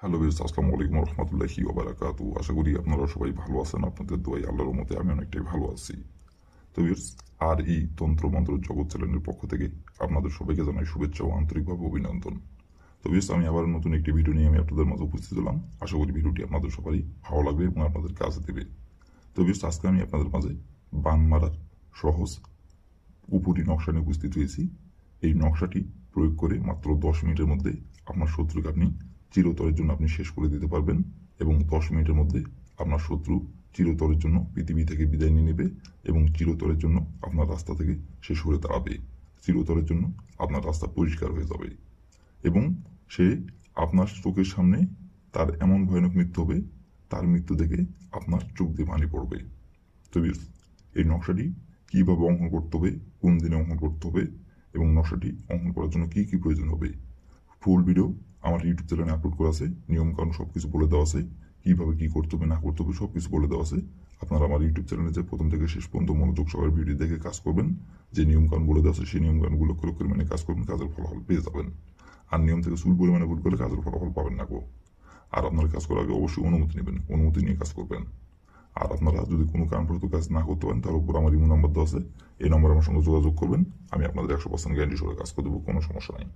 Hello viewers, আসসালামু আলাইকুম রহমতুল্লাহি ওয়া বারাকাতু। আশা করি আপনারা সবাই ভালো আছেন। আপনাদের দোয়ায় আল্লাহর রহমতে আমি অনেকটাই ভালো আছি। তো ভিউয়ার্স, আর এই তন্ত্রমন্ত্র জগৎ চ্যানেলের পক্ষ থেকে আপনাদের সবাইকে জানাই শুভেচ্ছা ও আন্তরিকভাবে অভিনন্দন। তো ভিউয়ার্স, আমি আবার নতুন একটি ভিডিও নিয়ে আমি আপনাদের মাঝে উপস্থিত হলাম। আশা করি ভিডিওটি আপনাদের সবারই ভালো লাগবে এবং আপনাদের কাজে দেবে। তো ভিউয়ার্স, আজকে আমি আপনাদের মাঝে বান মারার সহজ উপরি নকশা নিয়ে উপস্থিত হয়েছি। এই নকশাটি প্রয়োগ করে মাত্র 10 মিনিটের মধ্যে আপনার শত্রুকে আপনি চিরতরের জন্য আপনি শেষ করে দিতে পারবেন এবং 10 মিনিটের মধ্যে আপনার শত্রু চিরতরের জন্য পৃথিবী থেকে বিদায় নিয়ে নেবে এবং চিরতরের জন্য আপনার রাস্তা থেকে সে সরে দাঁড়াবে। চিরতরের জন্য আপনার রাস্তা পরিষ্কার হয়ে যাবে এবং সে আপনার চোখের সামনে তার এমন ভয়ানক মৃত্যু হবে, তার মৃত্যু দেখে আপনার চোখ দিয়ে পানি পড়বে। তো এই নকশাটি কীভাবে অঙ্কন করতে হবে, কোন দিনে অঙ্কন করতে হবে এবং নকশাটি অঙ্কন করার জন্য কী কী প্রয়োজন হবে, ফুল ভিডিও আমার ইউটিউব চ্যানেলে আপলোড করা আছে। নিয়মকানুন সব কিছু বলে দেওয়া আছে, কীভাবে কী করতে হবে না করতে হবে সব কিছু বলে দেওয়া আছে। আপনারা আমার ইউটিউব চ্যানেলে যে প্রথম থেকে শেষ পর্যন্ত মনোযোগ সহকারে ভিডিও দেখে কাজ করবেন, যে নিয়মকানুন বলে দেওয়া আছে সেই নিয়মকানুনগুলো করে মেনে কাজ করবেন, কাজের ফলাফল পেয়ে যাবেন। আর নিয়ম থেকে চুল পরিমাণে ভুল করলে কাজের ফলাফল পাবেন না গো। আর আপনার কাজ করার আগে অবশ্যই অনুমতি নেবেন, অনুমতি নিয়ে কাজ করবেন। আর আপনারা যদি কোনো কারণবশত কাজ না করতে পারেন তার উপর আমার ইমো নাম্বার দেওয়া আছে, এই নম্বরে আমার সঙ্গে যোগাযোগ করবেন। আমি আপনাদের 100% গ্যারান্টি সহকারে কাজ করে দেবো, কোনো সমস্যা নাই।